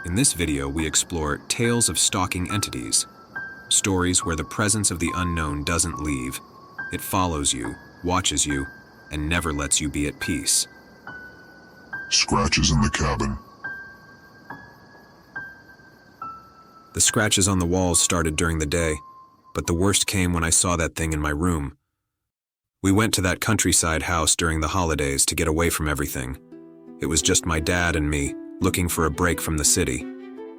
In this video, we explore tales of stalking entities, stories where the presence of the unknown doesn't leave. It follows you, watches you, and never lets you be at peace. Scratches in the cabin. The scratches on the walls started during the day, but the worst came when I saw that thing in my room. We went to that countryside house during the holidays to get away from everything. It was just my dad and me, looking for a break from the city.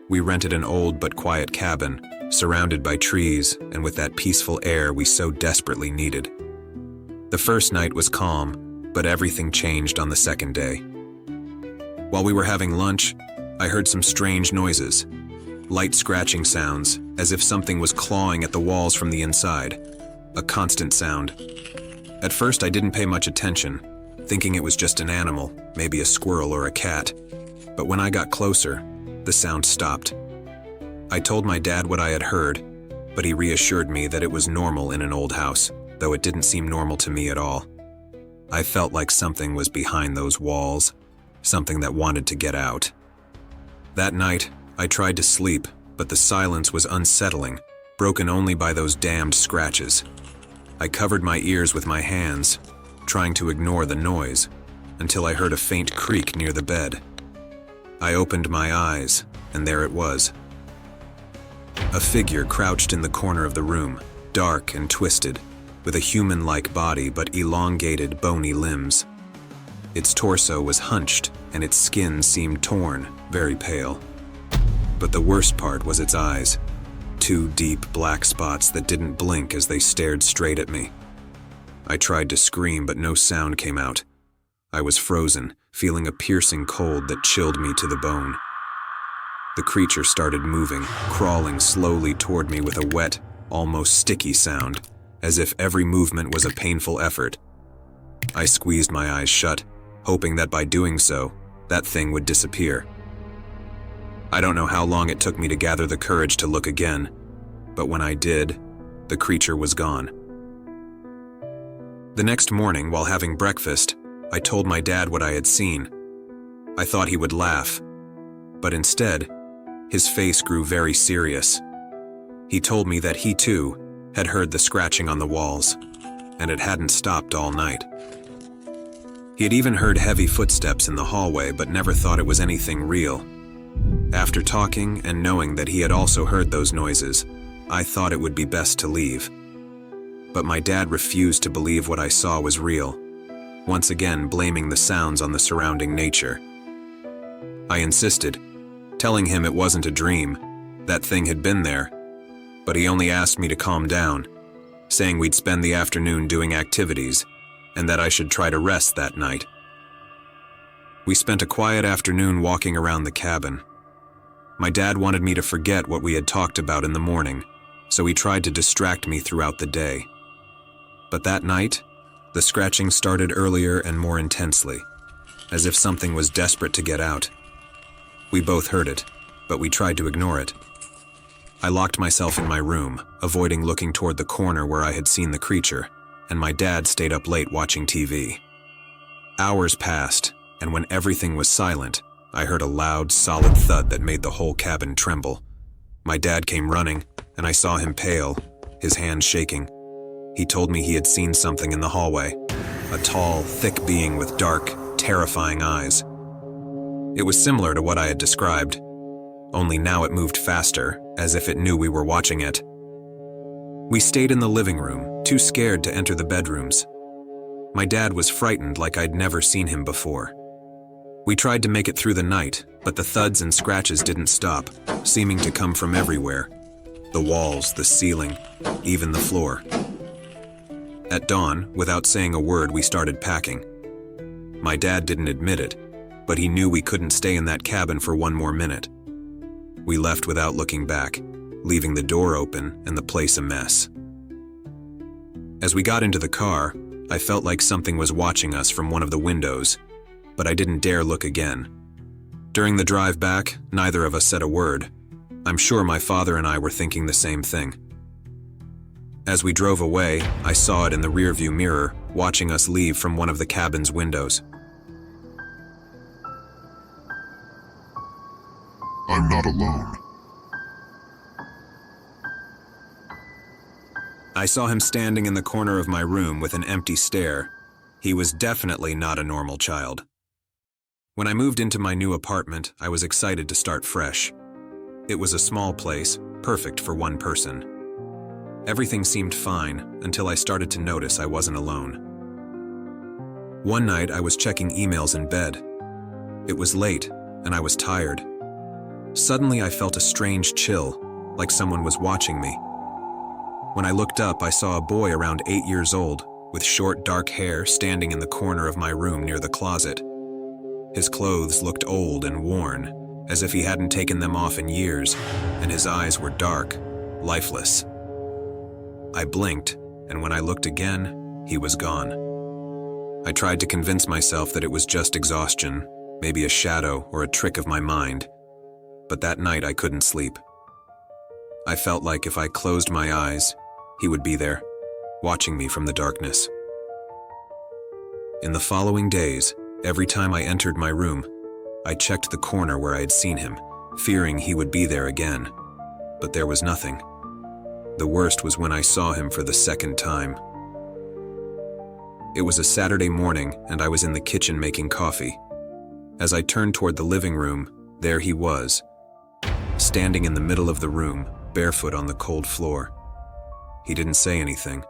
We rented an old but quiet cabin, surrounded by trees and with that peaceful air we so desperately needed. The first night was calm, but everything changed on the second day. While we were having lunch, I heard some strange noises. Light scratching sounds, as if something was clawing at the walls from the inside. A constant sound. At first I didn't pay much attention, thinking it was just an animal, maybe a squirrel or a cat. But when I got closer, the sound stopped. I told my dad what I had heard, but he reassured me that it was normal in an old house, though it didn't seem normal to me at all. I felt like something was behind those walls, something that wanted to get out. That night, I tried to sleep, but the silence was unsettling, broken only by those damned scratches. I covered my ears with my hands, trying to ignore the noise, until I heard a faint creak near the bed. I opened my eyes, and there it was. A figure crouched in the corner of the room, dark and twisted, with a human-like body but elongated, bony limbs. Its torso was hunched, and its skin seemed torn, very pale. But the worst part was its eyes, two deep black spots that didn't blink as they stared straight at me. I tried to scream, but no sound came out. I was frozen, feeling a piercing cold that chilled me to the bone. The creature started moving, crawling slowly toward me with a wet, almost sticky sound, as if every movement was a painful effort. I squeezed my eyes shut, hoping that by doing so, that thing would disappear. I don't know how long it took me to gather the courage to look again, but when I did, the creature was gone. The next morning, while having breakfast, I told my dad what I had seen. I thought he would laugh, but instead, his face grew very serious. He told me that he too had heard the scratching on the walls, and it hadn't stopped all night. He had even heard heavy footsteps in the hallway, but never thought it was anything real. After talking and knowing that he had also heard those noises, I thought it would be best to leave. But my dad refused to believe what I saw was real, once again blaming the sounds on the surrounding nature. I insisted, telling him it wasn't a dream, that thing had been there, but he only asked me to calm down, saying we'd spend the afternoon doing activities, and that I should try to rest that night. We spent a quiet afternoon walking around the cabin. My dad wanted me to forget what we had talked about in the morning, so he tried to distract me throughout the day. But that night, the scratching started earlier and more intensely, as if something was desperate to get out. We both heard it, but we tried to ignore it. I locked myself in my room, avoiding looking toward the corner where I had seen the creature, and my dad stayed up late watching TV. Hours passed, and when everything was silent, I heard a loud, solid thud that made the whole cabin tremble. My dad came running, and I saw him pale, his hands shaking. He told me he had seen something in the hallway, a tall, thick being with dark, terrifying eyes. It was similar to what I had described, only now it moved faster, as if it knew we were watching it. We stayed in the living room, too scared to enter the bedrooms. My dad was frightened like I'd never seen him before. We tried to make it through the night, but the thuds and scratches didn't stop, seeming to come from everywhere. The walls, the ceiling, even the floor. At dawn, without saying a word, we started packing. My dad didn't admit it, but he knew we couldn't stay in that cabin for one more minute. We left without looking back, leaving the door open and the place a mess. As we got into the car, I felt like something was watching us from one of the windows, but I didn't dare look again. During the drive back, neither of us said a word. I'm sure my father and I were thinking the same thing. As we drove away, I saw it in the rearview mirror, watching us leave from one of the cabin's windows. I'm not alone. I saw him standing in the corner of my room with an empty stare. He was definitely not a normal child. When I moved into my new apartment, I was excited to start fresh. It was a small place, perfect for one person. Everything seemed fine until I started to notice I wasn't alone. One night, I was checking emails in bed. It was late, and I was tired. Suddenly, I felt a strange chill, like someone was watching me. When I looked up, I saw a boy around 8 years old, with short, dark hair, standing in the corner of my room near the closet. His clothes looked old and worn, as if he hadn't taken them off in years, and his eyes were dark, lifeless. I blinked, and when I looked again, he was gone. I tried to convince myself that it was just exhaustion, maybe a shadow or a trick of my mind, but that night I couldn't sleep. I felt like if I closed my eyes, he would be there, watching me from the darkness. In the following days, every time I entered my room, I checked the corner where I had seen him, fearing he would be there again, but there was nothing. The worst was when I saw him for the second time. It was a Saturday morning, and I was in the kitchen making coffee. As I turned toward the living room, there he was, standing in the middle of the room, barefoot on the cold floor. He didn't say anything,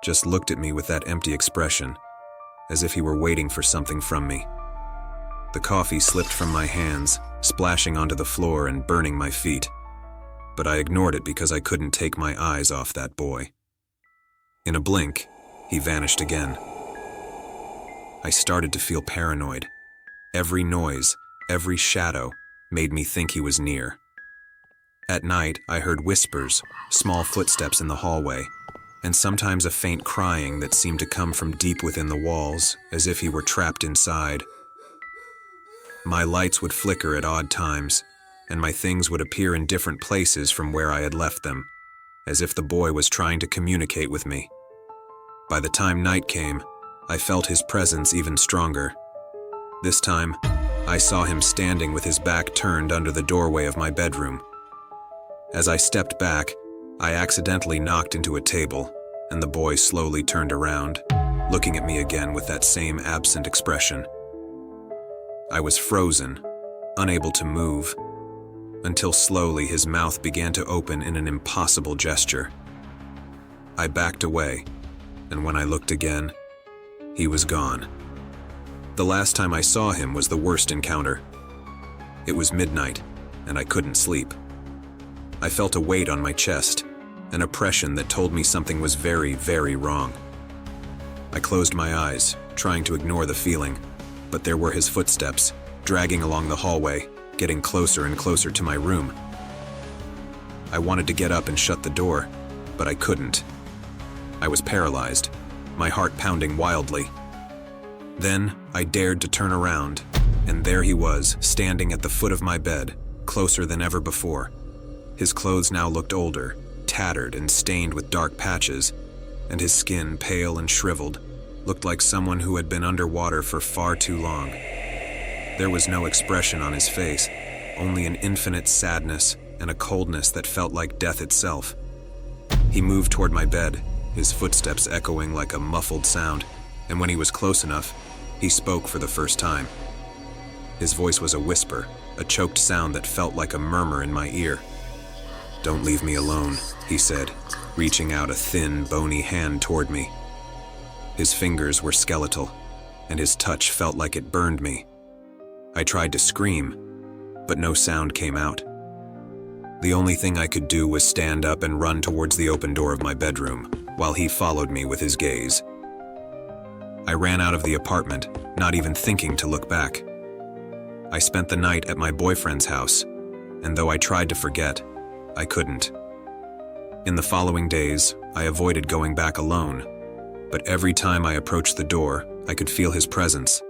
just looked at me with that empty expression, as if he were waiting for something from me. The coffee slipped from my hands, splashing onto the floor and burning my feet, but I ignored it because I couldn't take my eyes off that boy. In a blink, he vanished again. I started to feel paranoid. Every noise, every shadow, made me think he was near. At night, I heard whispers, small footsteps in the hallway, and sometimes a faint crying that seemed to come from deep within the walls, as if he were trapped inside. My lights would flicker at odd times, and my things would appear in different places from where I had left them, as if the boy was trying to communicate with me. By the time night came, I felt his presence even stronger. This time, I saw him standing with his back turned under the doorway of my bedroom. As I stepped back, I accidentally knocked into a table, and the boy slowly turned around, looking at me again with that same absent expression. I was frozen, unable to move, until slowly his mouth began to open in an impossible gesture. I backed away, and when I looked again, he was gone. The last time I saw him was the worst encounter. It was midnight, and I couldn't sleep. I felt a weight on my chest, an oppression that told me something was very, very wrong. I closed my eyes, trying to ignore the feeling, but there were his footsteps, dragging along the hallway, getting closer and closer to my room. I wanted to get up and shut the door, but I couldn't. I was paralyzed, my heart pounding wildly. Then I dared to turn around, and there he was, standing at the foot of my bed, closer than ever before. His clothes now looked older, tattered and stained with dark patches, and his skin, pale and shriveled, looked like someone who had been underwater for far too long. There was no expression on his face, only an infinite sadness and a coldness that felt like death itself. He moved toward my bed, his footsteps echoing like a muffled sound, and when he was close enough, he spoke for the first time. His voice was a whisper, a choked sound that felt like a murmur in my ear. "Don't leave me alone," he said, reaching out a thin, bony hand toward me. His fingers were skeletal, and his touch felt like it burned me. I tried to scream, but no sound came out. The only thing I could do was stand up and run towards the open door of my bedroom, while he followed me with his gaze. I ran out of the apartment, not even thinking to look back. I spent the night at my boyfriend's house, and though I tried to forget, I couldn't. In the following days, I avoided going back alone, but every time I approached the door, I could feel his presence,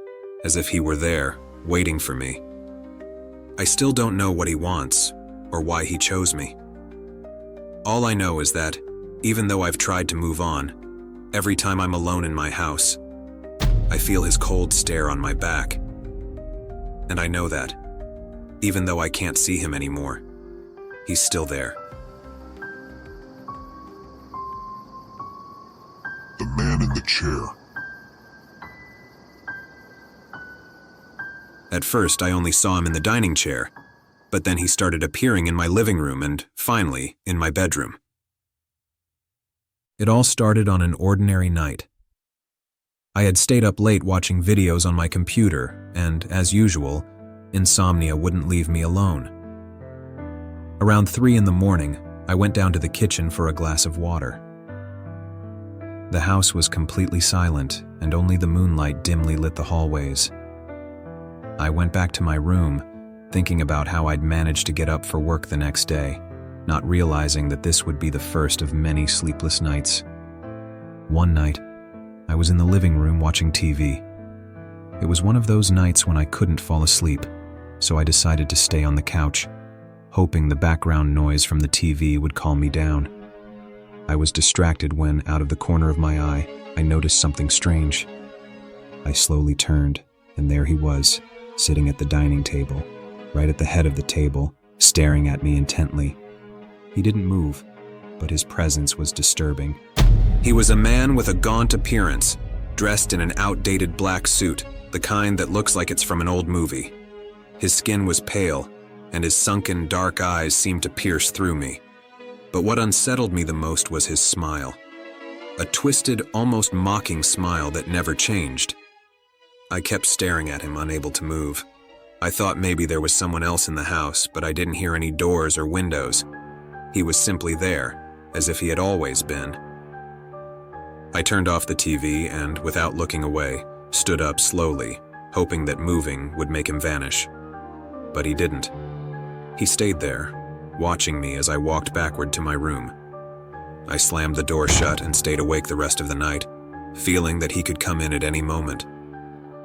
as if he were there, waiting for me. I still don't know what he wants, or why he chose me. All I know is that, even though I've tried to move on, every time I'm alone in my house, I feel his cold stare on my back. And I know that, Even though I can't see him anymore, he's still there. The man in the chair. At first, I only saw him in the dining chair, but then he started appearing in my living room and, finally, in my bedroom. It all started on an ordinary night. I had stayed up late watching videos on my computer, and, as usual, insomnia wouldn't leave me alone. Around 3 in the morning, I went down to the kitchen for a glass of water. The house was completely silent, and only the moonlight dimly lit the hallways. I went back to my room, thinking about how I'd managed to get up for work the next day, not realizing that this would be the first of many sleepless nights. One night, I was in the living room watching TV. It was one of those nights when I couldn't fall asleep, so I decided to stay on the couch, hoping the background noise from the TV would calm me down. I was distracted when, out of the corner of my eye, I noticed something strange. I slowly turned, and there he was, sitting at the dining table, right at the head of the table, staring at me intently. He didn't move, but his presence was disturbing. He was a man with a gaunt appearance, dressed in an outdated black suit, the kind that looks like it's from an old movie. His skin was pale, and his sunken, dark eyes seemed to pierce through me. But what unsettled me the most was his smile. A twisted, almost mocking smile that never changed. I kept staring at him, unable to move. I thought maybe there was someone else in the house, but I didn't hear any doors or windows. He was simply there, as if he had always been. I turned off the TV and, without looking away, stood up slowly, hoping that moving would make him vanish. But he didn't. He stayed there, watching me as I walked backward to my room. I slammed the door shut and stayed awake the rest of the night, feeling that he could come in at any moment.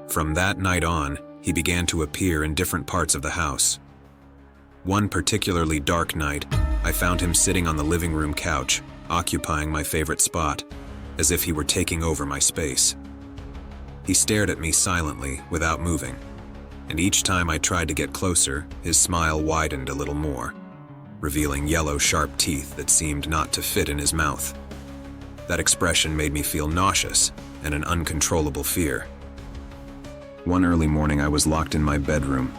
From that night on, he began to appear in different parts of the house. One particularly dark night, I found him sitting on the living room couch, occupying my favorite spot, as if he were taking over my space. He stared at me silently, without moving, and each time I tried to get closer, his smile widened a little more, revealing yellow, sharp teeth that seemed not to fit in his mouth. That expression made me feel nauseous and an uncontrollable fear. One early morning, I was locked in my bedroom,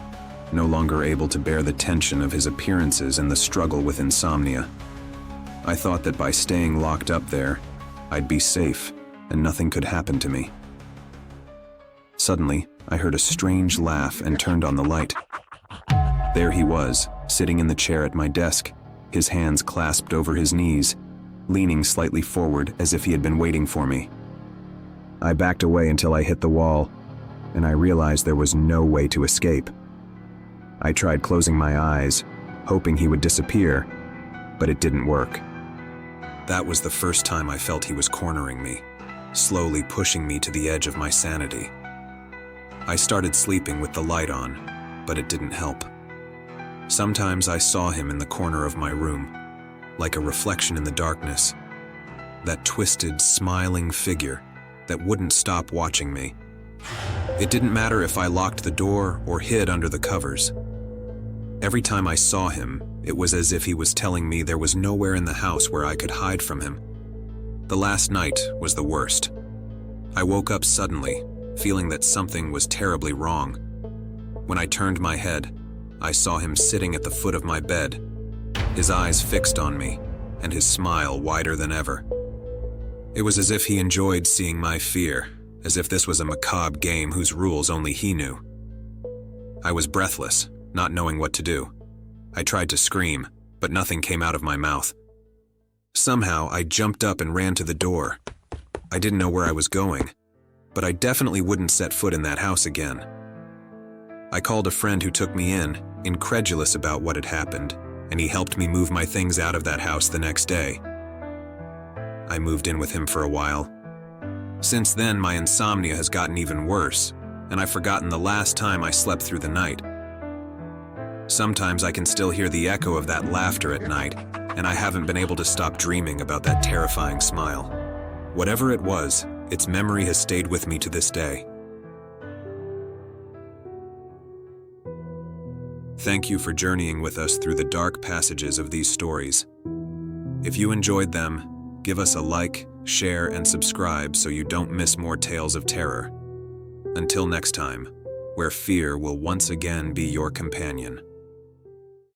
no longer able to bear the tension of his appearances and the struggle with insomnia. I thought that by staying locked up there, I'd be safe and nothing could happen to me. Suddenly, I heard a strange laugh and turned on the light. There he was, sitting in the chair at my desk, his hands clasped over his knees, leaning slightly forward as if he had been waiting for me. I backed away until I hit the wall, and I realized there was no way to escape. I tried closing my eyes, hoping he would disappear, but it didn't work. That was the first time I felt he was cornering me, slowly pushing me to the edge of my sanity. I started sleeping with the light on, but it didn't help. Sometimes I saw him in the corner of my room, like a reflection in the darkness. That twisted, smiling figure that wouldn't stop watching me. It didn't matter if I locked the door or hid under the covers. Every time I saw him, it was as if he was telling me there was nowhere in the house where I could hide from him. The last night was the worst. I woke up suddenly, feeling that something was terribly wrong. When I turned my head, I saw him sitting at the foot of my bed, his eyes fixed on me, and his smile wider than ever. It was as if he enjoyed seeing my fear, as if this was a macabre game whose rules only he knew. I was breathless, not knowing what to do. I tried to scream, but nothing came out of my mouth. Somehow, I jumped up and ran to the door. I didn't know where I was going, but I definitely wouldn't set foot in that house again. I called a friend who took me in, incredulous about what had happened, and he helped me move my things out of that house the next day. I moved in with him for a while. Since then, my insomnia has gotten even worse, and I've forgotten the last time I slept through the night. Sometimes I can still hear the echo of that laughter at night, and I haven't been able to stop dreaming about that terrifying smile. Whatever it was, its memory has stayed with me to this day. Thank you for journeying with us through the dark passages of these stories. If you enjoyed them, give us a like, share, and subscribe so you don't miss more tales of terror. Until next time, where fear will once again be your companion.